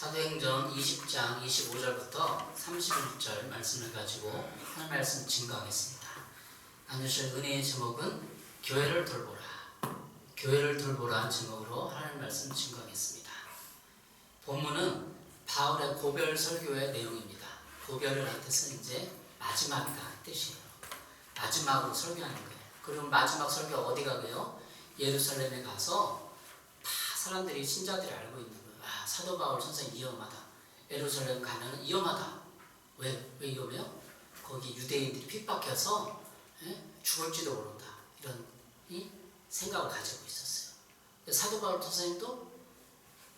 사도행전 20장 25절부터 31절 말씀을 가지고 하나님 말씀 증거하겠습니다. 나누실 은혜의 제목은 교회를 돌보라. 교회를 돌보라 제목으로 하나님 말씀 증거하겠습니다. 본문은 바울의 고별 설교의 내용입니다. 고별이라는 뜻은 이제 마지막이다 뜻이에요. 마지막으로 설교하는 거예요. 그럼 마지막 설교가 어디 가고요? 예루살렘에 가서 다 사람들이 신자들이 알고 있는 거예요. 아, 사도 바울 선생님 위험하다. 예루살렘 가면 위험하다. 왜 위험해요? 거기 유대인들이 핍박해서 죽을지도 모른다. 이런 생각을 가지고 있었어요. 사도 바울 선생님도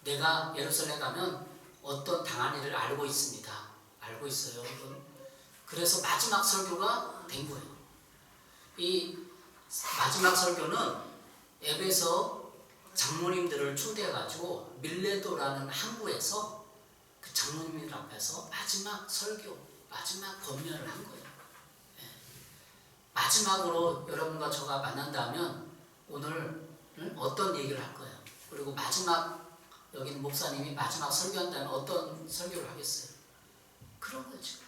내가 예루살렘 가면 어떤 당한 일을 알고 있습니다. 알고 있어요. 그래서 마지막 설교가 된 거예요. 이 마지막 설교는 에베소 장로님들을 초대해가지고 밀레도라는 항구에서 그 장로님들 앞에서 마지막 설교, 마지막 권면을 한 거예요. 마지막으로 여러분과 저가 만난다면 오늘 어떤 얘기를 할 거예요. 그리고 마지막 여기는 목사님이 마지막 설교한다면 어떤 설교를 하겠어요? 그런 거죠.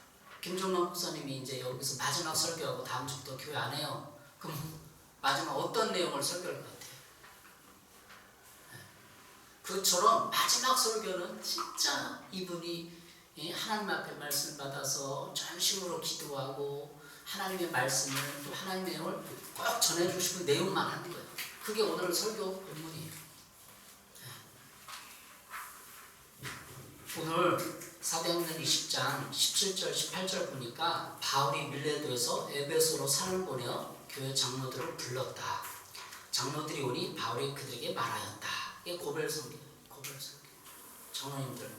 김종만 목사님이 이제 여기서 마지막 설교하고 다음 주부터 교회 안 해요. 그럼 마지막 어떤 내용을 설교할 것 같아요? 그처럼 마지막 설교는 진짜 이분이 하나님 앞에 말씀을 받아서 전심으로 기도하고 하나님의 말씀을 또 하나님의 내용을 꼭 전해주시고 내용만 하는 거예요. 그게 오늘 설교 본문이에요. 오늘 사도행전 20장 17절 18절 보니까 바울이 밀레도에서 에베소로 산을 보내어 교회 장로들을 불렀다. 장로들이 오니 바울이 그들에게 말하였다. 이게 고별성교예요. 고별성교. 장로님들,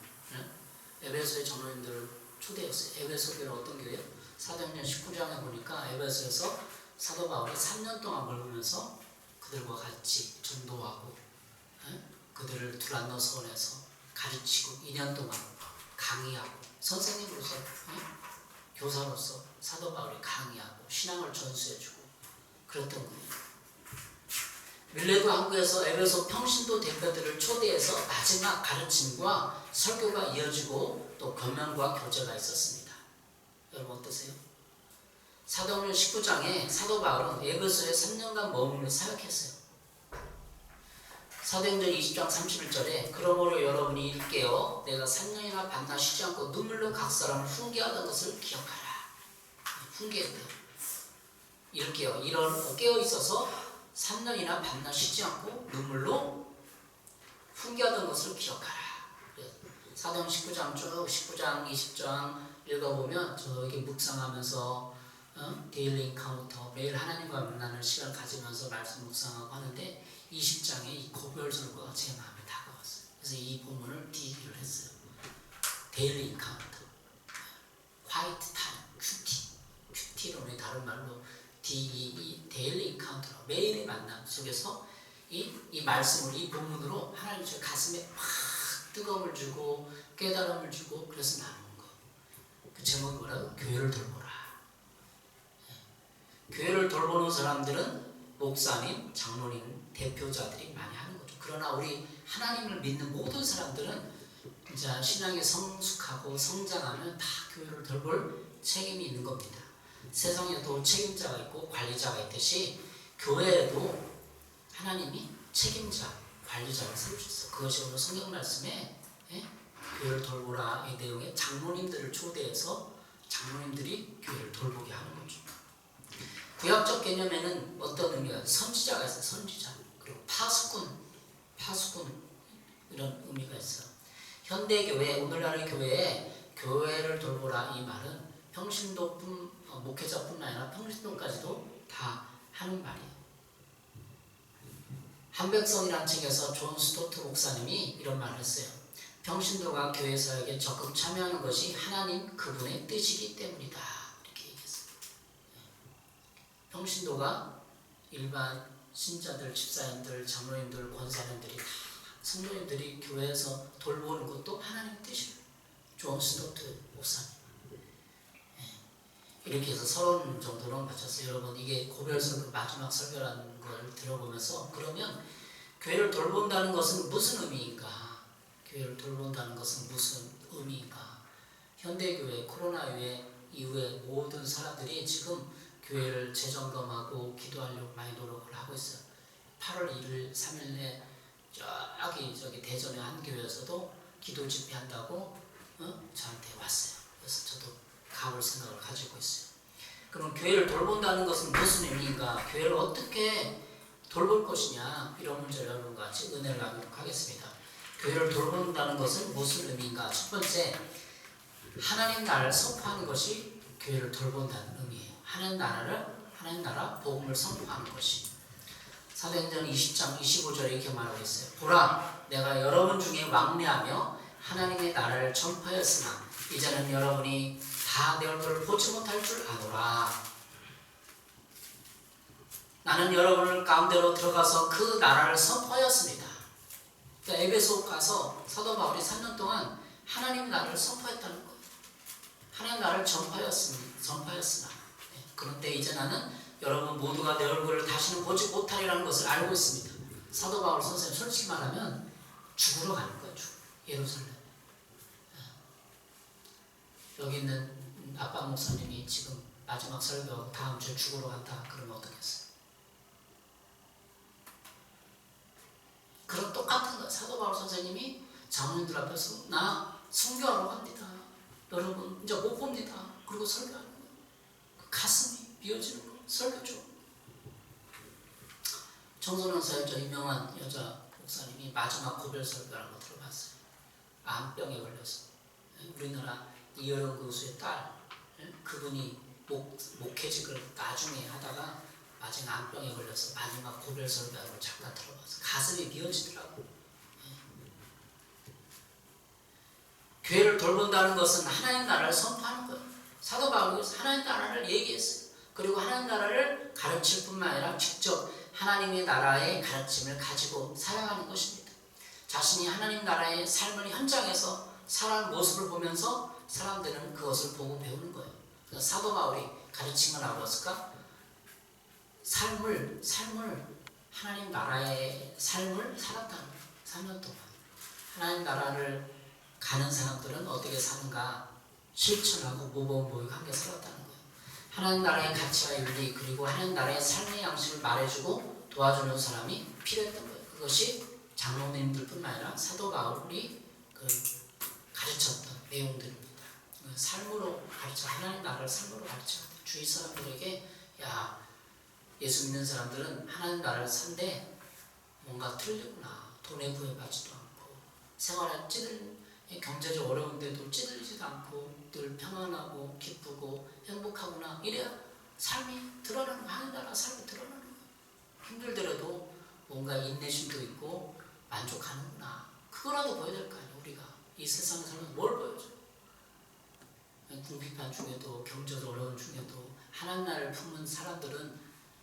에베소의 장로님들을 초대했어요. 에베소 교회는 어떤 교회예요? 사도행전 19장에 보니까 에베소에서 사도 바울이 3년 동안 머물면서 그들과 같이 전도하고 그들을 두란노 서원에서 가르치고 2년 동안 강의하고 선생님으로서 교사로서 사도 바울이 강의하고 신앙을 전수해주고 그랬던 거예요. 밀레도 항구에서 에베소 평신도 대표들을 초대해서 마지막 가르침과 설교가 이어지고 또 권면과 교제가 있었습니다. 여러분 어떠세요? 사도행전 19장에 사도 바울은 에베소에 3년간 머물며 사역했어요. 사도행전 20장 31절에 그러므로 여러분이 일깨어 내가 3년이나 밤낮 쉬지 않고 눈물로 각 사람을 훈계하던 것을 기억하라. 훈계했대요. 일깨어 이런 깨어 있어서 3년이나 밤낮 쉬지 않고 눈물로 훈계하던 것을 기억하라. 사도행전 19장 쭉 19장 20장 읽어보면 저렇게 묵상하면서 데일리 인카운터 매일 하나님과 만나는 시간을 가지면서 말씀 묵상하고 하는데 20장에 이 고별 설교가 제 마음에 다가왔어요. 그래서 이 본문을 DE를 했어요. 데일리 인카운터, 화이트 타임, 큐티로 우리 다른 말로 DEE, 데일리 인카운터, 매일의 만남 속에서 이 말씀을 이 본문으로 하나님 제 가슴에 막 뜨거움을 주고 깨달음을 주고 그래서 나누는 거. 그 제목이 뭐라고? 교회를 돌보라. 교회를 돌보는 사람들은 목사님, 장로님, 대표자들이 많이 하는 거죠. 그러나 우리 하나님을 믿는 모든 사람들은 이제 신앙에 성숙하고 성장하면 다 교회를 돌볼 책임이 있는 겁니다. 세상에도 책임자가 있고 관리자가 있듯이 교회에도 하나님이 책임자, 관리자를 세우셨어요. 그것이 오늘 성경 말씀에 교회를 돌보라 이 내용에 장로님들을 초대해서 장로님들이 교회를 돌보게 하는 거죠. 구약적 개념에는 어떤 의미가 선지자가 있어요. 선지자. 그리고 파수꾼 이런 의미가 있어요. 현대교회, 오늘날의 교회에 교회를 돌보라 이 말은 목회자뿐만 아니라 평신도까지도 다 하는 말이에요. 한백성이라는 책에서 존 스토트 목사님이 이런 말을 했어요. 평신도가 교회 사역에 적극 참여하는 것이 하나님 그분의 뜻이기 때문이다. 이렇게 얘기했어요. 평신도가 일반 신자들, 집사님들, 장로님들, 권사님들이 다 성도님들이 교회에서 돌보는 것도 하나님의 뜻이에요. 존 스토트 목사님. 이렇게 해서 30 정도는 마쳤어요. 여러분 이게 고별 설교 마지막 설교라는 걸 들어보면서 그러면 교회를 돌본다는 것은 무슨 의미인가? 교회를 돌본다는 것은 무슨 의미인가? 현대교회 코로나 이후에 모든 사람들이 지금 교회를 재점검하고 기도하려고 많이 노력을 하고 있어요. 8월 1일, 3일에 저기 대전의 한 교회에서도 기도 집회한다고 저한테 왔어요. 그래서 저도 가볼 생각을 가지고 있어요. 그럼 교회를 돌본다는 것은 무슨 의미인가? 교회를 어떻게 돌볼 것이냐? 이런 문제를 여러분과 같이 은혜를 나누도록 하겠습니다. 교회를 돌본다는 것은 무슨 의미인가? 첫 번째, 하나님 나라를 선포하는 것이 교회를 돌본다는 의미예요. 하나님 나라 복음을 선포하는 것이. 사도행전 20장 25절에 이렇게 말하고 있어요. 보라, 내가 여러분 중에 왕래하며 하나님의 나라를 전파하였으나 이제는 여러분이 다 내 얼굴을 보지 못할 줄 아노라. 나는 여러분을 가운데로 들어가서 그 나라를 선포하였습니다. 그러니까 에베소 가서 사도 바울이 3년 동안 하나님의 나라를 선포했다는 거예요. 하나님의 나라를 전파하였으나 그런데 이제 나는 여러분 모두가 내 얼굴을 다시는 보지 못하리라는 것을 알고 있습니다. 사도 바울 선생님 솔직히 말하면 죽으러 가는 거예요. 예루살렘. 여기 있는 아빠 목사님이 지금 마지막 설교하고 다음 주에 죽으러 간다 그러면 어떻겠어요? 그런 똑같은 거예요. 사도 바울 선생님이 장로님들 앞에서 나 순교하러 갑니다. 여러분 이제 못 봅니다. 그리고 설교하는 거예요. 가슴이 미어지는 거예요. 설교죠. 청소년 사역자 유명한 여자 목사님이 마지막 고별 설교라는 거 들어봤어요. 암병에 걸려서 우리나라 이여영 교수의 딸 그분이 목회직을 나중에 하다가 마지막 암병에 걸려서 마지막 고별 설교하는 걸 잠깐 들어봤어요. 가슴이 미어지더라고요. 교회를 돌본다는 것은 하나님 나라를 선포하는 거예요. 사도 바울이 하나님 나라를 얘기했어요. 그리고 하나님 나라를 가르칠 뿐만 아니라 직접 하나님의 나라의 가르침을 가지고 살아가는 것입니다. 자신이 하나님 나라의 삶을 현장에서 살아가는 모습을 보면서 사람들은 그것을 보고 배우는 거예요. 그러니까 사도 바울이 가르침을 하고 있을까? 삶을 하나님 나라의 삶을 살았다는 거예요. 3년 동안 하나님 나라를 가는 사람들은 어떻게 사는가 실천하고 모범보이고 함께 살았다는 거예요. 하나님 나라의 가치와 윤리 그리고 하나님 나라의 삶의 양식을 말해주고 도와주는 사람이 필요했던 거예요. 그것이 장로님들뿐만 아니라 사도 바울이 가르쳤던 내용들입니다. 삶으로 가르쳐 하나님 나라를 삶으로 가르쳐 주위 사람들에게 야 예수 믿는 사람들은 하나님 나라를 산데 뭔가 틀리구나. 돈에 구애받지도 않고 생활에 경제적 어려운데도 찌들지도 않고 늘 평안하고 기쁘고 행복하구나. 이래야 삶이 드러나는 거야. 하나님 나라 삶이 드러나는 거야. 힘들더라도 뭔가 인내심도 있고 만족하는구나. 그거라도 보여야 될 거 아니야. 우리가 이 세상에 살면 뭘 보여줘? 궁핍한 중에도 경제적 어려운 중에도 하나님 나라를 품은 사람들은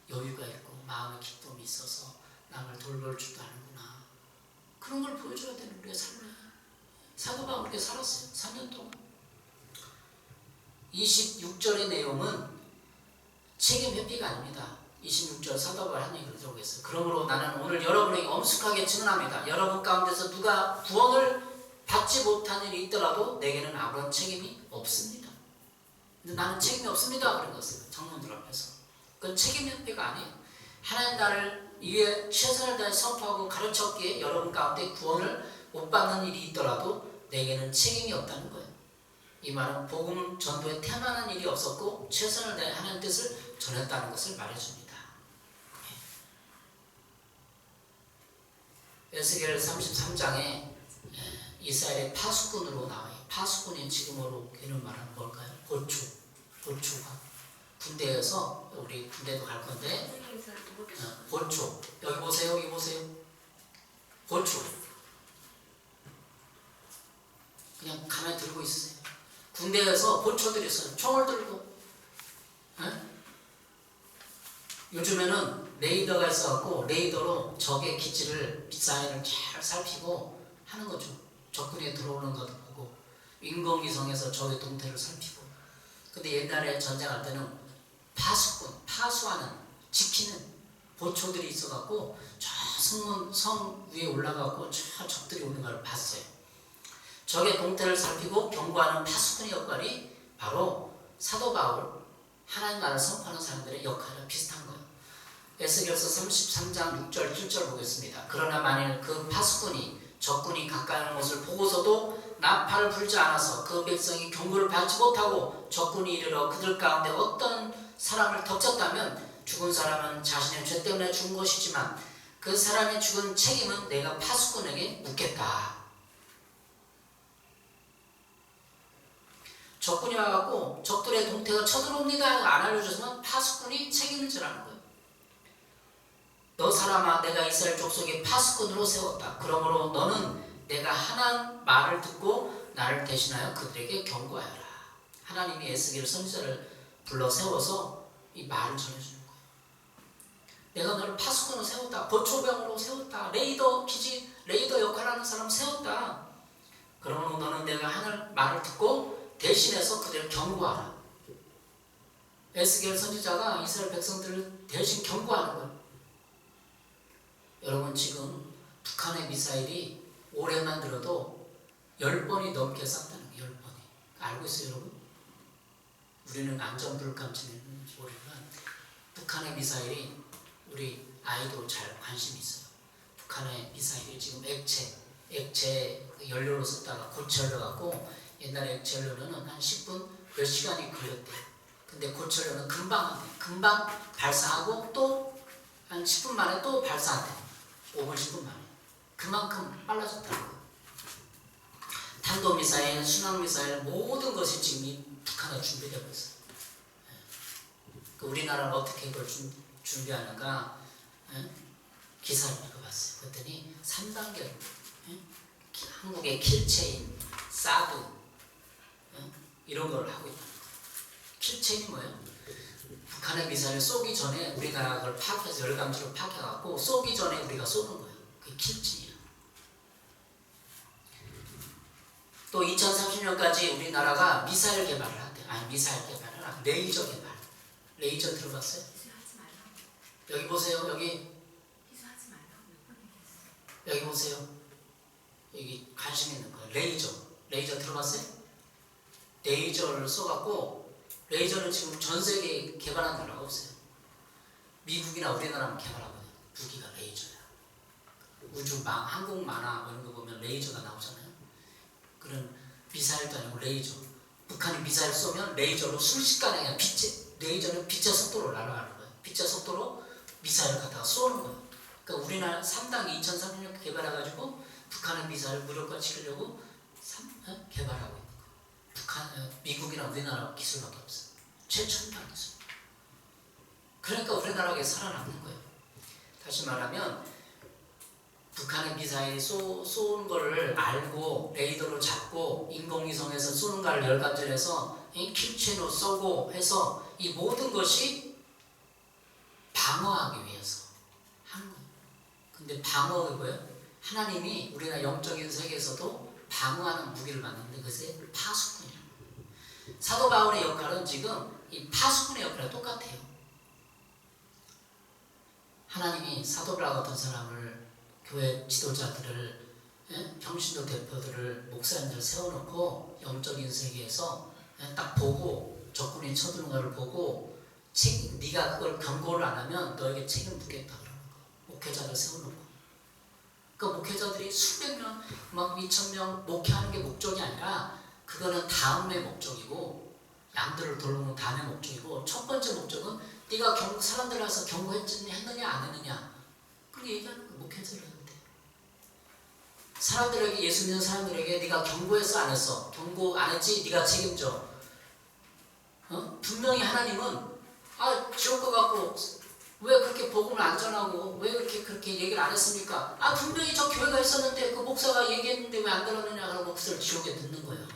여유가 있고 마음의 기쁨이 있어서 남을 돌볼 줄도 아는구나. 그런 걸 보여줘야 되는 우리의 삶이야. 사도 바울이 그렇게 살았어요. 3년 동안. 26절의 내용은 책임 회피가 아닙니다. 26절 사도 바울이 한 얘기를 들어보겠어요. 그러므로 나는 오늘 여러분에게 엄숙하게 증언합니다. 여러분 가운데서 누가 구원을 받지 못한 일이 있더라도 내게는 아무런 책임이 없습니다. 근데 나는 책임이 없습니다. 그런 것은 장로들 앞에서. 그건 책임 회피가 아니에요. 하나님 나라를 위해 최선을 다해 선포하고 가르쳤기에 여러분 가운데 구원을 못 받는 일이 있더라도 내게는 책임이 없다는 거예요. 이 말은 복음 전도에 태만한 일이 없었고 최선을 다해 하나님 뜻을 전했다는 것을 말해줍니다. 에스겔 33장에 이스라엘의 파수꾼으로 나와요. 파수꾼이 지금으로 되는 말은 뭘까요? 보초가 군대에서 우리 군대도 갈 건데 보초 여기 보세요. 보초 그냥 가만히 들고 있어요. 군대에서 보초들이 있어요. 총을 들고. 요즘에는 레이더가 있어갖고 레이더로 적의 기지를 미사일을 잘 살피고 하는 거죠. 적군이 들어오는 것도 보고 인공위성에서 적의 동태를 살피고. 근데 옛날에 전쟁할 때는 파수하는 지키는 보초들이 있어갖고 저 성 위에 올라가고 저 적들이 오는 걸 봤어요. 적의 동태를 살피고 경고하는 파수꾼의 역할이 바로 사도 바울, 하나님 나라를 선포하는 사람들의 역할이랑 비슷한 거예요. 에스겔서 33장 6절 7절 보겠습니다. 그러나 만일 그 파수꾼이 적군이 가까이 오는 것을 보고서도 나팔을 불지 않아서 그 백성이 경고를 받지 못하고 적군이 이르러 그들 가운데 어떤 사람을 덮쳤다면 죽은 사람은 자신의 죄 때문에 죽은 것이지만 그 사람이 죽은 책임은 내가 파수꾼에게 묻겠다. 적군이 와갖고 적들의 동태가 쳐들어옵니다 안 알려줘서는 파수꾼이 책임을 지라는 거예요. 너 사람아, 내가 이스라엘 족속의 파수꾼으로 세웠다. 그러므로 너는 내가 하나님 말을 듣고 나를 대신하여 그들에게 경고하여라. 하나님이 에스겔 선지자를 불러 세워서 이 말을 전해주는 거예요. 내가 너를 파수꾼으로 세웠다. 보초병으로 세웠다. 레이더 기지, 레이더 역할하는 사람 세웠다. 그러므로 너는 내가 하나님 말을 듣고 대신해서 그들을 경고하라. 에스겔 선지자가 이스라엘 백성들을 대신 경고하는 거예요. 여러분, 지금 북한의 미사일이 올해만 들어도 10번이 넘게 쐈다는 거예요. 10번이. 알고 있어요, 여러분? 우리는 안전불감증인지 모르지만 북한의 미사일이 우리 아이도 잘 관심이 있어요. 북한의 미사일이 지금 액체 연료로 썼다가 고철려갖고 옛날에 액체 연료는 한 10분 몇 시간이 걸렸대요. 근데 고철료는 금방 발사하고 또 한 10분 만에 또 발사한대요. 5분 10분 만에. 그만큼 빨라졌다는 거예요. 탄도미사일, 순항미사일 모든 것이 지금 이 북한에 준비되고 있어요. 우리나라는 어떻게 이걸 준비하는가 기사를 읽어봤어요. 그랬더니 3단계로 한국의 킬체인, 사드 이런 걸 하고 있다는 거예요. 킬체인이 뭐예요? 북한의 미사일을 쏘기 전에 우리나라가 그걸 파악해서 열감지로 파악해갖고 쏘기 전에 우리가 쏘는 거예요. 그게 킬체인이에요. 또 2030년까지 우리나라가 미사일 개발을 한대요. 아니, 미사일 개발은 아니라 레이저 개발. 레이저 들어봤어요? 여기 보세요. 여기 보세요. 여기 관심 있는 거예요. 레이저 들어봤어요? 레이저를 써갖고, 레이저는 지금 전 세계에 개발한 나라가 없어요. 미국이나 우리나라만 개발하거든요. 무기가 레이저야. 한국 만화 이런 거 보면 레이저가 나오잖아요. 그런 미사일도 아니고 레이저. 북한이 미사일 쏘면 레이저로 순식간에 그냥 레이저는 빛의 속도로 날아가는 거예요. 빛의 속도로 미사일을 갖다가 쏘는 거예요. 그러니까 우리나라 3당이 2003년 개발해가지고 북한의 미사일을 무력화시키려고 개발하고 있는 거예요. 미국이나 우리나라 기술밖에 없어요. 최첨단 기술. 그러니까 우리나라가 살아남는 거예요. 다시 말하면 북한의 미사일이 쏘는 거를 알고 레이더로 잡고 인공위성에서 쏘는 거를 열감질해서 킬체로 쏘고 해서 이 모든 것이 방어하기 위해서 하는 거예요. 근데 방어가 뭐예요? 하나님이 우리나라 영적인 세계에서도 방어하는 무기를 만드는데 그것이 파수꾼이에요. 사도 바울의 역할은 지금 이 파수꾼의 역할과 똑같아요. 하나님이 사도 바울 같은 사람을, 교회 지도자들을, 평신도 대표들을, 목사님들을 세워놓고 영적인 세계에서 딱 보고 적군이 쳐드는 것을 보고 네가 그걸 경고를 안 하면 너에게 책임 묻겠다 그러는 거. 목회자를 세워놓고. 그러니까 목회자들이 수백 명, 막 2,000명 목회하는 게 목적이 아니라 그거는 다음의 목적이고 양들을 돌보는 다음의 목적이고 첫 번째 목적은 네가 사람들 와서 경고했느냐 안 했느냐 그렇게 얘기하는 거 목회자를 하는데 사람들에게 예수 믿는 사람들에게 네가 경고했어 안 했어? 경고 안 했지? 네가 책임져. 분명히 하나님은 지옥 가 갖고 왜 그렇게 복음을 안 전하고 왜 그렇게 얘기를 안 했습니까? 분명히 저 교회가 있었는데 그 목사가 얘기했는데 왜 안 들었느냐 그러고 목사를 지옥에 넣는 거예요.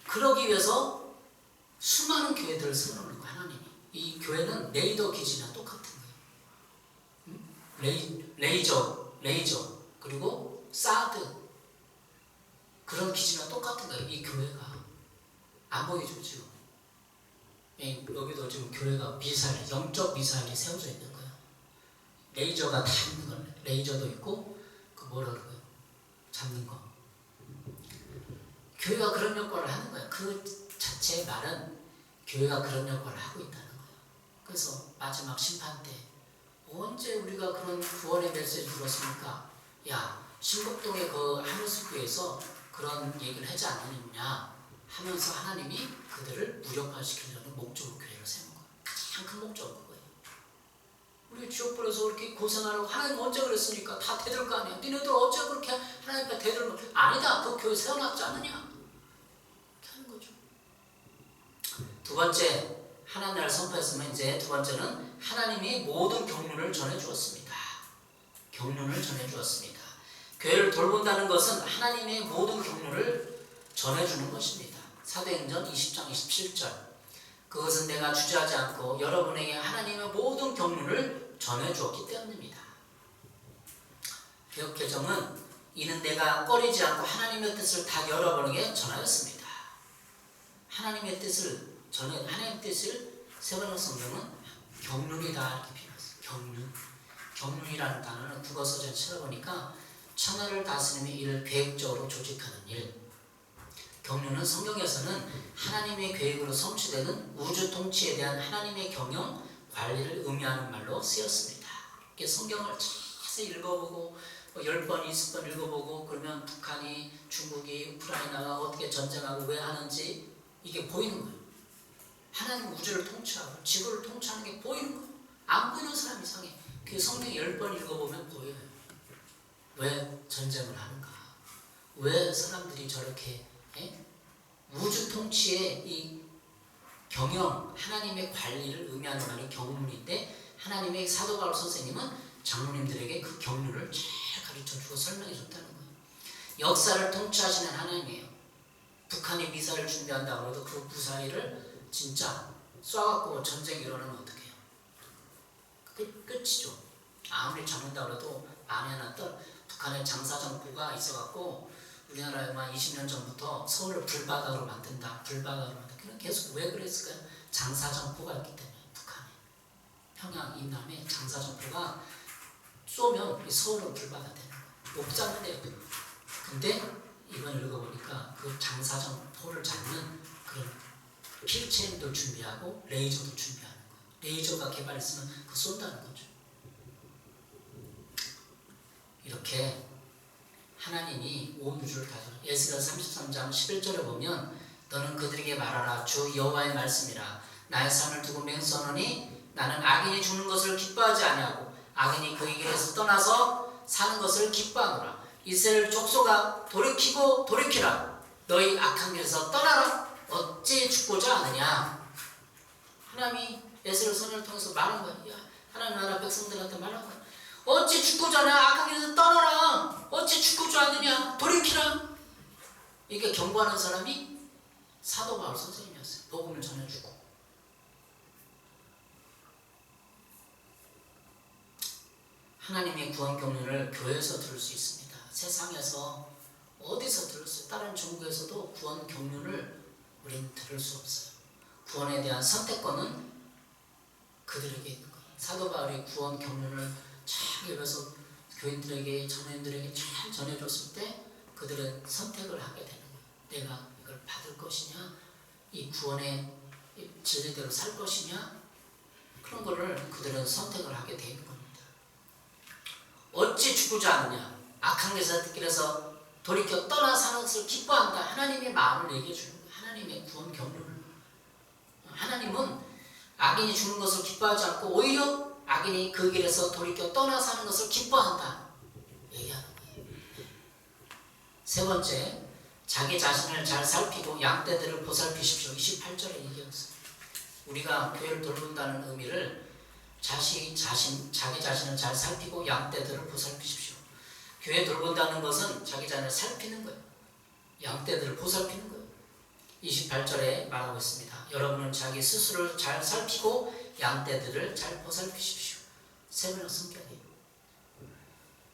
그러기 위해서 수많은 교회들을 세워놓는 거예요. 하나님이. 이 교회는 레이더 기지나 똑같은 거예요. 레이저 그리고 사드 그런 기지나 똑같은 거예요. 이 교회가. 안 보이죠 지금. 여기도 지금 교회가 미사일, 영적 미사일이 세워져 있는 거예요. 레이저가 다 있는 거예요. 레이저도 있고 그 뭐라 그래요? 잡는 거. 교회가 그런 역할을 하는 거예요. 그 자체의 말은 교회가 그런 역할을 하고 있다는 거예요. 그래서 마지막 심판 때 언제 우리가 그런 구원의 메시지를 들었습니까? 야, 신곡동의 그 하늘숲교회에서 그런 얘기를 하지 않느냐 하면서 하나님이 그들을 무력화시키려는 목적으로 교회를 세운 거예요. 가장 큰 목적은 그거예요. 우리 지옥불에서 그렇게 고생하라고 하나님 언제 그랬습니까? 다 대들 거 아니야. 니네들 어째 그렇게 하나님 앞에 대들면 아니다. 그 교회 세워놨지 않느냐? 이렇게 하는 거죠. 두 번째, 하나님을 선포했으면 이제 두 번째는 하나님이 모든 경륜을 전해주었습니다. 경륜을 전해주었습니다. 교회를 돌본다는 것은 하나님의 모든 경륜을 전해주는 것입니다. 사도행전 20장 27절 그것은 내가 주저하지 않고 여러분에게 하나님의 모든 경륜을 전해주었기 때문입니다. 개역개정은 이는 내가 꺼리지 않고 하나님의 뜻을 다 여러분에게 전하였습니다. 하나님의 뜻을 하나님의 뜻을 세번역 성경은 경륜이다 이렇게 표현했어요. 경륜이라는 단어는 국어서전 찾아보니까 천하를 다스리며 이를 계획적으로 조직하는 일. 경륜은 성경에서는 하나님의 계획으로 성취되는 우주 통치에 대한 하나님의 경영, 관리를 의미하는 말로 쓰였습니다. 이렇게 성경을 자세히 읽어보고 10번, 20번 읽어보고 그러면 북한이, 중국이, 우크라이나가 어떻게 전쟁하고 왜 하는지 이게 보이는 거예요. 하나님 우주를 통치하고 지구를 통치하는 게 보이는 거예요. 안 보이는 사람 이상해. 그 성경 10번 읽어보면 보여요. 왜 전쟁을 하는가? 왜 사람들이 저렇게 우주 통치의 이 경영, 하나님의 관리를 의미하는 말이 경륜인데 하나님의 사도 바울 선생님은 장로님들에게 그 경륜을 잘 가르쳐주고 설명해 줬다는 거예요. 역사를 통치하시는 하나님이에요. 북한이 미사일을 준비한다고 해도 그 미사일을 진짜 쏴갖고 전쟁이 일어나면 어떡해요? 끝이죠. 아무리 잡는다고 해도 만에 하나 북한의 장사정포가 있어갖고 우리나라에만 20년 전부터 서울을 불바다로 만든다. 불바다로 만든다. 계속 왜 그랬을까요? 장사정포가 있기 때문에 북한에. 평양 이남에 장사정포가 쏘면 서울은 불바다 되는 거예요. 못 잡는데요. 근데 이번 읽어보니까 그 장사정포를 잡는 그런 필체인도 준비하고 레이저도 준비하는 거예요. 레이저가 개발했으면 그거 쏜다는 거죠. 이렇게 하나님이 온 우주를 다스려. 에스겔 33장 11절에 보면 너는 그들에게 말하라. 주 여호와의 말씀이라. 나의 삶을 두고 맹세하노니 나는 악인이 죽는 것을 기뻐하지 아니하고 악인이 그의 길에서 떠나서 사는 것을 기뻐하노라. 이스라엘 족속아 돌이키고 돌이키라. 너희 악한 길에서 떠나라. 어찌 죽고자 하느냐. 하나님이 에스겔 선을 통해서 말한 거야. 하나님 나라 백성들한테 말한 거야. 어찌 죽고자 하냐. 악한 길에서 떠나라. 어찌 죽고자 하느냐. 돌이키라. 이렇게 경고하는 사람이 사도 바울 선생님이었어요. 복음을 전해주고. 하나님의 구원 경륜을 교회에서 들을 수 있습니다. 세상에서 어디서 들을 수 있어요? 다른 종교에서도 구원 경륜을 우리는 들을 수 없어요. 구원에 대한 선택권은 그들에게 있는 거예요. 사도 바울이 구원 경륜을 잘 읽어서 교인들에게, 장로님들에게 잘 전해줬을 때 그들은 선택을 하게 되는 거예요. 내가 이걸 받을 것이냐, 이 구원의 진리대로 살 것이냐, 그런 거를 그들은 선택을 하게 되는 겁니다. 어찌 죽고자 하느냐. 악한 길에서 돌이켜 떠나 사는 것을 기뻐한다. 하나님의 마음을 얘기해 주는 거예요. 하나님의 구원 경륜을. 하나님은 악인이 죽는 것을 기뻐하지 않고 오히려 악인이 그 길에서 돌이켜 떠나 사는 것을 기뻐한다. 얘기하는 거예요. 세 번째, 자기 자신을 잘 살피고 양떼들을 보살피십시오. 28절에 얘기했어요. 우리가 교회를 돌본다는 의미를 자기 자신을 잘 살피고 양떼들을 보살피십시오. 교회 돌본다는 것은 자기 자신을 살피는 거예요. 양떼들을 보살피는 거예요. 28절에 말하고 있습니다. 여러분은 자기 스스로를 잘 살피고 양떼들을 잘 보살피십시오. 세번역 성격이에요.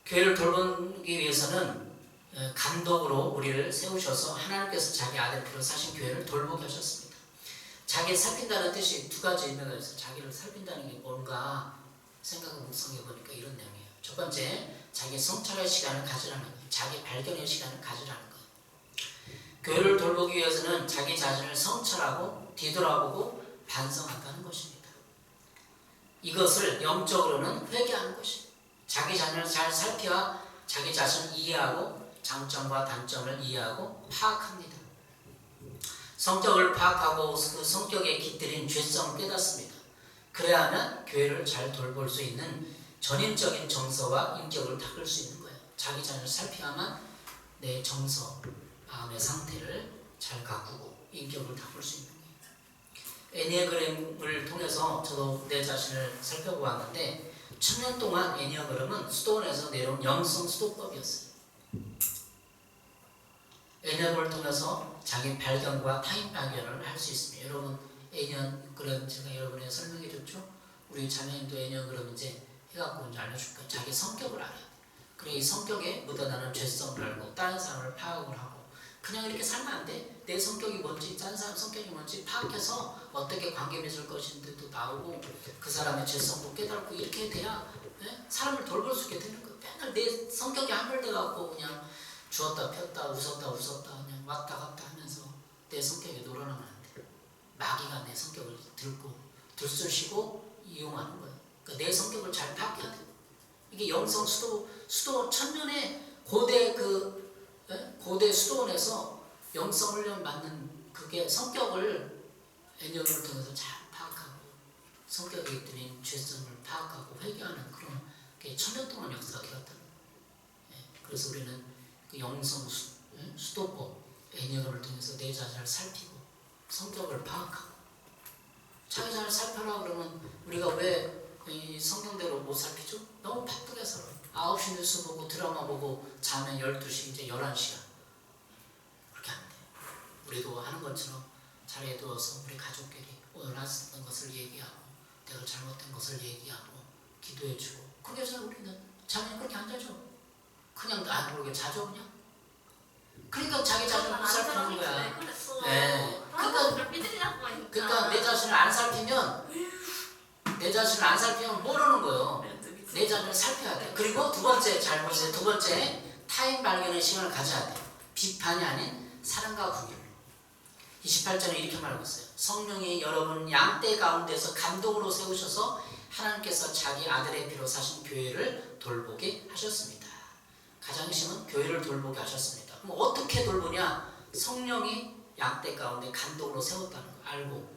교회를 돌보기 위해서는 감독으로 우리를 세우셔서 하나님께서 자기 아들로 사신 교회를 돌보게 하셨습니다. 자기를 살핀다는 뜻이 두 가지 의미가 있어요. 자기를 살핀다는 게 뭔가 생각을 묵상해 보니까 이런 내용이에요. 첫 번째, 자기 성찰의 시간을 가지라는 거예요. 자기 발견의 시간을 가지라는 거예요. 교회를 돌보기 위해서는 자기 자신을 성찰하고 뒤돌아보고 반성한다는 것입니다. 이것을 영적으로는 회개하는 것입니다. 자기 자신을 잘 살펴야 자기 자신을 이해하고 장점과 단점을 이해하고 파악합니다. 성격을 파악하고 그 성격에 깃들인 죄성을 깨닫습니다. 그래야 하면 교회를 잘 돌볼 수 있는 전인적인 정서와 인격을 닦을 수 있는 거예요. 자기 자신을 살펴야만 내 정서, 마음의 상태를 잘 가꾸고 인격을 닦을 수 있는 거예요. 애니어그램을 통해서 저도 내 자신을 살펴보았는데 1000년 동안 애니어그램은 수도원에서 내려온 영성 수도법이었어요. 애니어그램을 통해서 자기 발견과 타인 발견을 할 수 있습니다. 여러분 애니어그램 제가 여러분에게 설명해 줬죠? 우리 자매님도 애니어그램 이제 해갖고 이제 알려줄 거예요. 자기 성격을 알아야 돼. 그래 이 성격에 묻어나는 죄성을 알고 다른 사람을 파악을 하고 그냥 이렇게 살면 안 돼. 내 성격이 뭔지 다른 사람 성격이 뭔지 파악해서 어떻게 관계 맺을 것인지도 나오고 그 사람의 죄성도 깨닫고 이렇게 돼야 사람을 돌볼 수 있게 되는 거예요. 맨날 내 성격이 함몰돼갖고 그냥 주었다 폈다 웃었다 그냥 왔다 갔다 하면서 내 성격에 놀아나면 안 돼. 마귀가 내 성격을 들쑤시고 이용하는 거예요. 그러니까 내 성격을 잘 파악해야 돼. 이게 영성 수도 천년의 고대 수도원에서 영성 훈련 받는 그게 성격을 애니어그램을 통해서 잘 파악하고 성격에 있던 죄성을 파악하고 회개하는 그런 게 1000년 동안 역사가 되었다는 거예요. 그래서 우리는 그 영성 수도법 애니어그램을 통해서 내 자신을 살피고 성격을 파악하고 자기 자신을 살펴라 그러면 우리가 왜 이 성경대로 못 살피죠? 너무 바쁘게 살아요. 9시 뉴스 보고 드라마 보고 자면 12시 이제 11시간 그렇게 안 돼. 우리도 하는 것처럼 자리에 누워서 우리 가족끼리 오늘 했었던 것을 얘기하고 내가 잘못된 것을 얘기하고 기도해주고 그게 잘 우리는 자면 그렇게 안 자죠. 그냥 나 모르게 자죠 그냥. 그러니까 자기 자신을 못 살피는 거야. 그러니까 내 자신을 안 살피면 모르는 거예요. 내 자신을 살펴야 돼. 그리고 두 번째 잘 보세요. 두 번째 타인 발견의 시간을 가져야 돼. 비판이 아닌 사랑과 긍휼. 28절에 이렇게 말하고 있어요. 성령이 여러분 양떼 가운데서 감독으로 세우셔서 하나님께서 자기 아들의 피로 사신 교회를 돌보게 하셨습니다. 가장 심은 교회를 돌보게 하셨습니다. 그럼 어떻게 돌보냐? 성령이 양떼 가운데 감독으로 세웠다는 거 알고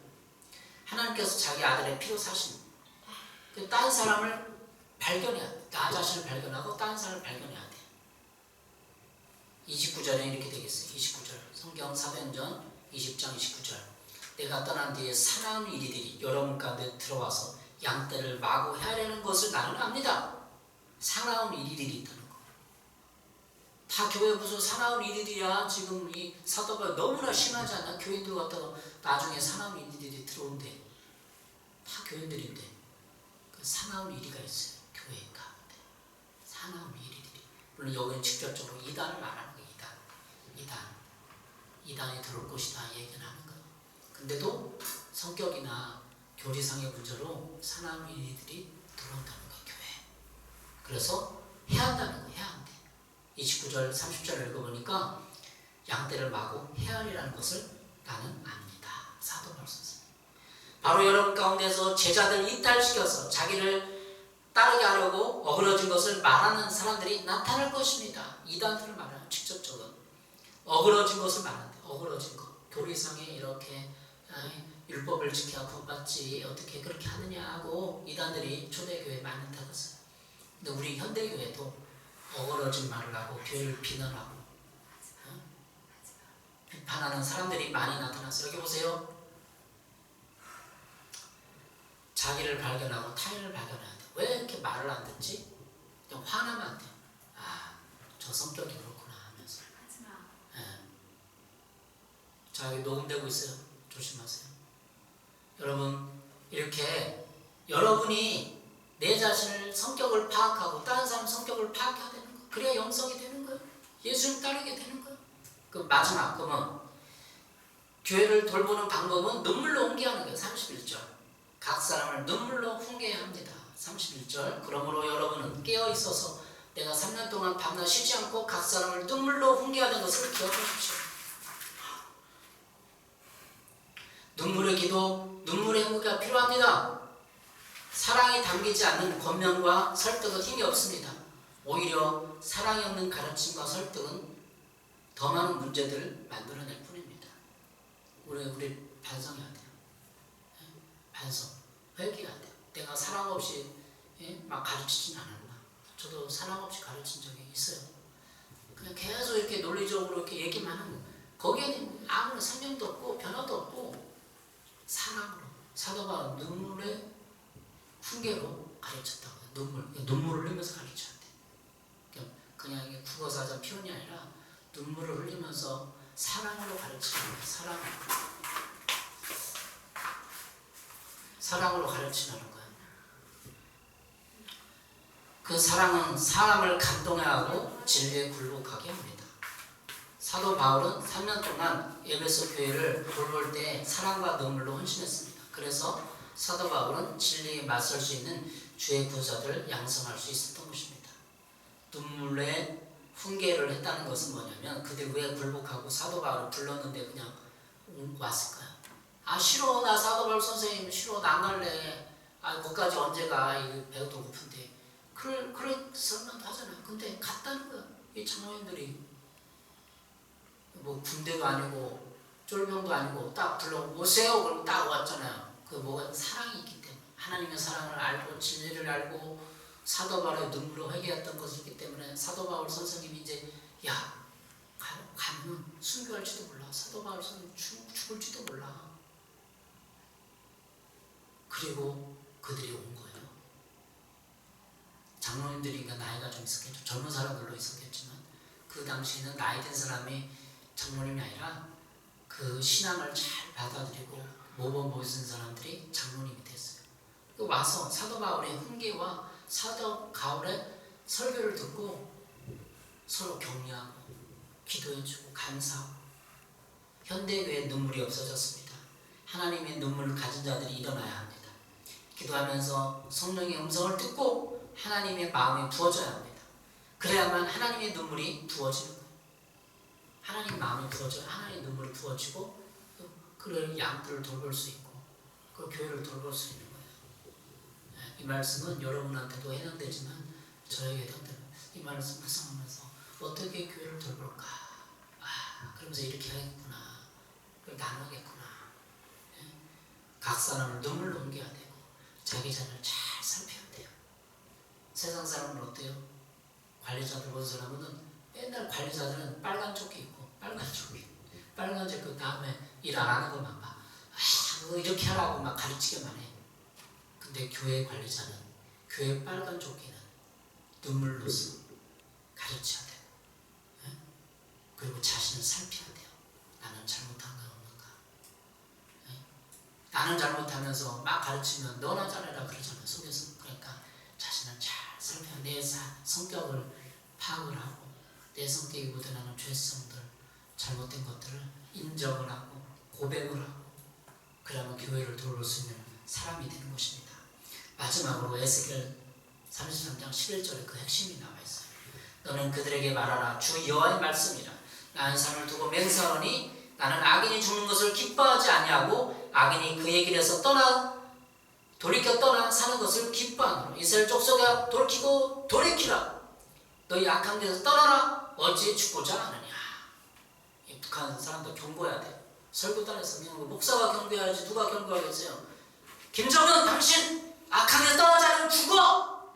하나님께서 자기 아들의 피로 사신 다른 사람을 발견해야 돼. 나 자신을 발견하고 다른 사람을 발견해야 돼. 29절에 이렇게 되겠어요. 29절 성경 사도행전 20장 29절 내가 떠난 뒤에 사나운 이리들이 여러분 가운데 들어와서 양떼를 마구 헤아리는 것을 나는 압니다. 사나운 이리들이 있다는 거. 다 교회 무슨 사나운 이리들이야. 지금 이 사도가 너무나 심하지 않아? 교인들 같다가 나중에 사나운 이리들이 들어온대. 다 교인들인데 그 사나운 이리가 있어요. 교회 가운데 사나운 이리들이. 물론 여기는 직접적으로 이단을 말하는 거예요. 이단이 들어올 것이다 얘기는 하는 거예요. 근데도 성격이나 교리상의 문제로 사나운 이리들이 들어온다는 거예요. 교회. 그래서 해한다는 거예요. 해한대. 29절 30절 읽어보니까 양떼를 마구 헤아리라는 것을 나는 압니다. 사도 바울 선생님. 바로 여러분 가운데서 제자들 이탈시켜서 자기를 따르게 하려고 어그러진 것을 말하는 사람들이 나타날 것입니다. 이단들을 말하는 직접적으로 어그러진 것을 말하는데 어그러진 것 교리상에 이렇게 율법을 지켜야 구원받지 어떻게 그렇게 하느냐 하고 이단들이 초대교회에 많이 나타났어요. 근데 우리 현대교회도 어그러진 말을 하고 교회를 비난하고 비판하는 사람들이 많이 나타났어요. 여기 보세요. 자기를 발견하고 타인을 발견해야 돼. 왜 이렇게 말을 안 듣지? 그냥 화나면 안 돼. 저 성격이 그렇구나 하면서. 자, 여기 녹음되고 있어요. 조심하세요. 여러분, 이렇게 여러분이 내 자신을 성격을 파악하고 다른 사람 성격을 파악해야 되는 거예요. 그래야 영성이 되는 거예요. 예수님 따르게 되는 거예요. 그 마지막, 그러면 교회를 돌보는 방법은 눈물로 훈계하는 거예요. 31절. 각 사람을 눈물로 훈계해야 합니다. 31절. 그러므로 여러분은 깨어 있어서 내가 3년 동안 밤낮 쉬지 않고 각 사람을 눈물로 훈계하는 것을 기억하십시오. 눈물의 기도, 눈물의 행복이 필요합니다. 사랑이 담기지 않는 권면과 설득은 힘이 없습니다. 오히려 사랑이 없는 가르침과 설득은 더 많은 문제들을 만들어낼 뿐입니다. 우리 반성해야 돼요. 반성, 회개해야 돼요. 내가 사랑 없이 막 가르치진 않았나. 저도 사랑 없이 가르친 적이 있어요. 그냥 계속 이렇게 논리적으로 이렇게 얘기만 하는 거예요. 거기에는 아무런 생명도 없고 변화도 없고 사랑으로, 사도 바울은 눈물의 훈계로 가르쳤다고 해요. 눈물을 흘리면서 가르쳐야 돼. 그냥 이게 국어사전 표현이 아니라 눈물을 흘리면서 사랑으로 가르치는 거예요. 사랑으로 가르치는 거예요. 그 사랑은 사람을 감동해 하고 진리에 굴복하게 합니다. 사도 바울은 3년 동안 에베소 교회를 돌볼 때 사랑과 눈물로 헌신했습니다. 그래서 사도 바울은 진리에 맞설 수 있는 주의 구자들을 양성할 수 있었던 것입니다. 눈물의 훈계를 했다는 것은 뭐냐면 그들 왜 굴복하고 사도 바울을 불렀는데 그냥 왔을까요? 아 싫어, 나 사도 바울 선생님 싫어, 나 안 갈래. 아 거기까지 언제 가? 배도 고픈데. 그런 설명도 하잖아요. 근데 갔다는 거야. 이 장로님들이 뭐 군대도 아니고 쫄병도 아니고 딱 불러 오세요. 그러고 딱 왔잖아요. 그 뭐가 사랑이 있기 때문에 하나님의 사랑을 알고 진리를 알고 사도 바울의 눈물로 회개했던 것이기 때문에 사도 바울 선생님이 이제 야 가면 순교할지도 몰라. 사도 바울 선생님 죽을지도 몰라. 그리고 그들이 온 거예요. 장로님들이니까 나이가 좀 있었겠죠. 젊은 사람들로 있었겠지만 그 당시에는 나이 든 사람이 장로님이 아니라 그 신앙을 잘 받아들이고 모범 보여준 사람들이 장로님이 됐어요. 와서 사도 바울의 훈계와 사도 바울의 설교를 듣고 서로 격려하고 기도해주고 감사하고 현대교회의 눈물이 없어졌습니다. 하나님의 눈물을 가진 자들이 일어나야 합니다. 기도하면서 성령의 음성을 듣고 하나님의 마음이 부어져야 합니다. 그래야만 하나님의 눈물이 부어지는 거예요. 하나님 마음이 부어져야 하나님의 눈물이 부어지고 그 양들을 돌볼 수 있고 그 교회를 돌볼 수 있는 거예요. 이 말씀은 여러분한테도 해당되지만 저에게도 이 말씀 묵상하면서 어떻게 교회를 돌볼까? 그러면서 이렇게 하겠구나. 그걸 나누겠구나. 각 사람을 눈물로 옮겨야 되고 자기 자신을 잘 살펴야 돼요. 세상 사람은 어때요? 관리자들 본 사람은 맨날 관리자들은 빨간 조끼 입고 빨간 조끼 그 다음에 일 안 하는 것만 봐. 이렇게 하라고 막 가르치기만 해. 근데 교회 관리자는 교회 빨간 조끼는 눈물로써 가르쳐야 돼요. 네? 그리고 자신을 살펴야 돼요. 나는 잘못한 거 없는가? 네? 나는 잘못하면서 막 가르치면 너나 잘해라 그러잖아요. 속에서. 그러니까 자신을 잘 살펴야 내 성격을 파악을 하고 내 성격이 묻어나는 죄성들 잘못된 것들을 인정을 하고 고백을 하고 그러면 교회를 돌볼 수 있는 사람이 되는 것입니다. 마지막으로 에스겔 33장 11절에 그 핵심이 나와 있어요. 너는 그들에게 말하라. 주 여호와의 말씀이라. 나는 산을 두고 맹세하노니 나는 악인이 죽는 것을 기뻐하지 아니하고 악인이 그의 길에서 돌이켜 떠나 사는 것을 기뻐하노라. 이스라엘 족속아 돌이키고 돌이키라. 너희 악한 데서 떠나라. 어찌 죽고자 하느냐. 이 북한 사람도 경고해야 돼. 설교단에서 목사가 경고해야지 누가 경고하겠어요. 김정은 당신 악한 데서 떠나지 않으면 죽어.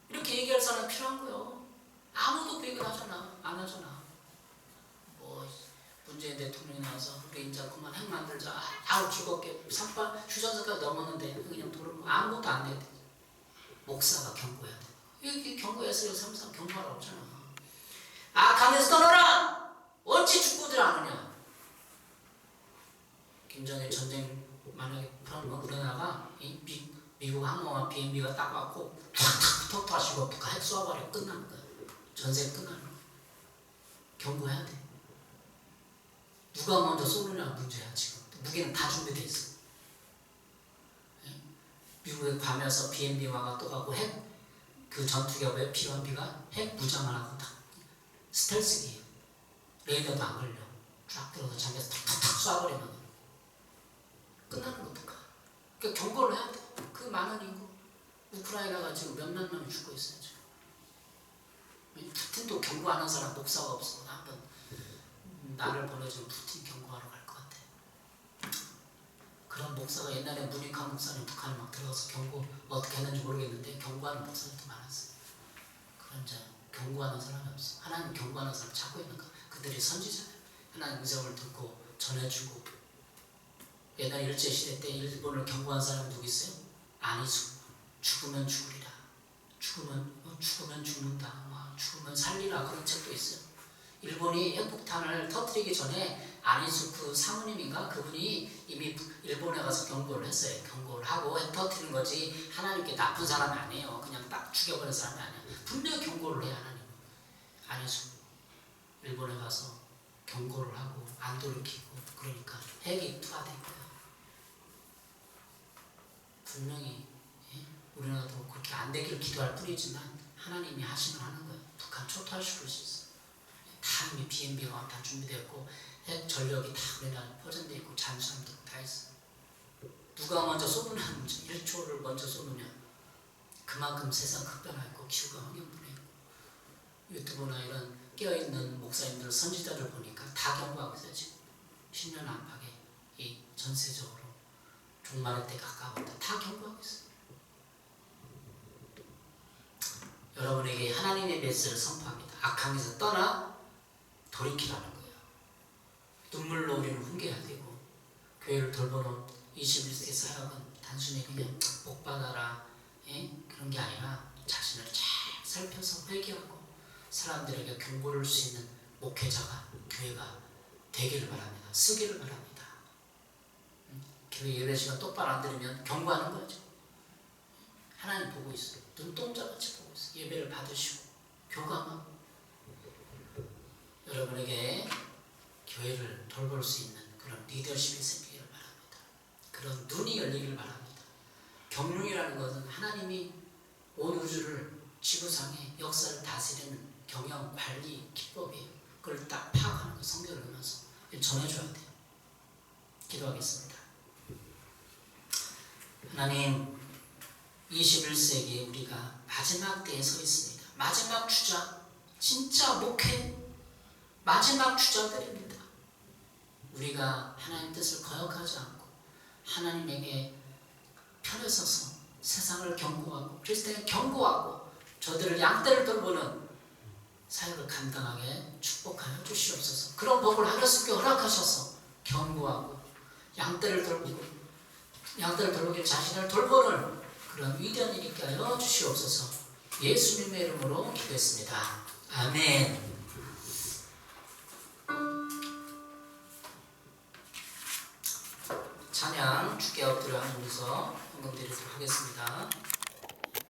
이렇게 얘기할 사람이 필요한 거예요. 아무도 그 얘기를 안 하잖아. 뭐 문재인 대통령이 나와서 그렇게 이제 그만 핵 만들자. 즐겁게 휴전선까지 넘었는데 그냥 도는 거 아무것도 안 돼. 목사가 경고해야 돼. 이렇게 경고해서 항상 경고하라고 하잖아. 악한 데서 떠나라. 어찌 죽고들 않느냐. 김정일 전쟁 만약에 우리나라가 미국 항공과 비행기가 딱 왔고 탁탁 터트하시고 북한 핵 쏘아버리면 끝나는 거야. 전쟁 끝나는 거야. 경고해야 돼. 누가 먼저 쏘느냐 문제야 지금. 무기는 다 준비돼 있어. 미국에 가면서 B&B와가 또 가고 그 전투기가 왜 B-1B가 핵 무장을 하고 딱 스텔스기예요. 레이더도 안 걸려. 쫙 들어서 장비에서 탁탁탁 쏴버리면 끝나는 겁니까? 그러니까 경고를 해야 돼. 그 많은 인구. 우크라이나가 지금 몇몇 명이 죽고 있어요. 지금. 푸틴도 경고하는 사람 목사가 없어. 한번 나를 보내주면 푸틴 경고하러 갈 것 같아. 그런 목사가 옛날에 문익환 목사님 북한에 막 들어가서 경고 어떻게 했는지 모르겠는데 경고하는 목사들도 많았어요. 그런 자 경고하는 사람이 없어. 하나님 경고하는 사람 찾고 있는가? 그들이 선지자예요. 하나님 음성을 듣고 전해주고. 옛날 일제시대 때 일본을 경고한 사람이 누구 있어요? 안희수. 죽으면 죽으리라. 죽으면 죽는다. 죽으면 살리라. 그런 책도 있어요. 일본이 핵폭탄을 터뜨리기 전에 안희수 그 사모님인가 그분이 이미 일본에 가서 경고를 했어요. 경고를 하고 핵 터뜨리는 거지 하나님께 나쁜 사람이 아니에요. 그냥 딱 죽여버리는 사람이 아니에요. 분명히 경고를 해요. 하나님. 안희수 일본에 가서 경고를 하고 안 돌이키고 그러니까 핵이 투하된 거예요. 분명히 우리나라도 그렇게 안 되기를 기도할 뿐이지만 하나님이 하시면 하는 거예요. 북한 초토화시킬 수 있어요. 다 이미 B&B가 다 준비되었고 핵 전력이 다 우리나라에 포진되어 있고 잠수함도 다 있어요. 누가 먼저 쏘느냐 1초를 먼저 쏘느냐 그만큼 세상 급변하고 기후가 환경분해있고 유튜브나 이런 깨어있는 목사님들 선지자들 보니까 다 경고하고 있어요. 지금 10년 안팎에 이 전세적으로 종말의 때 가까웠다 다 경고하고 있어요. 여러분에게 하나님의 메시지를 선포합니다. 악한 길에서 떠나 돌이키라는 거예요. 눈물로 우리는 훈계해야 되고 교회를 돌보는 21세기 사역은 단순히 그냥 복 받아라 그런 게 아니라 자신을 잘 살펴서 회개하고 사람들에게 경고를 줄 수 있는 목회자가 교회가 되기를 바랍니다. 쓰기를 바랍니다. 교회 예배 시간 똑바로 안 들으면 경고하는 거죠. 하나님 보고 있어요. 눈동자같이 보고 있어요. 예배를 받으시고 교감하고 여러분에게 교회를 돌볼 수 있는 그런 리더십이 생기기를 바랍니다. 그런 눈이 열리기를 바랍니다. 경륜이라는 것은 하나님이 온 우주를 지구상의 역사를 다스리는 경영, 관리, 기법이에요. 그걸 딱 파악하는 거 성경을 읽으면서 전해줘야 돼요. 기도하겠습니다. 하나님 21세기에 우리가 마지막 때에 서 있습니다. 마지막 주자, 진짜 목회 마지막 주자들입니다. 우리가 하나님 뜻을 거역하지 않고 하나님에게 편에 서서 세상을 경고하고 그리스도를 경고하고 저들을 양떼를 돌보는 사역을 감당하게 축복하여 주시옵소서. 그런 복을 하늘께 허락하셔서 경고하고 양떼를 돌보기 자신을 돌보는 그런 위대한 일이 있게 하여 주시옵소서. 예수님의 이름으로 기도했습니다. 아멘. 찬양 주께 엎드려 앉으면서 헌금 드리도록 하겠습니다.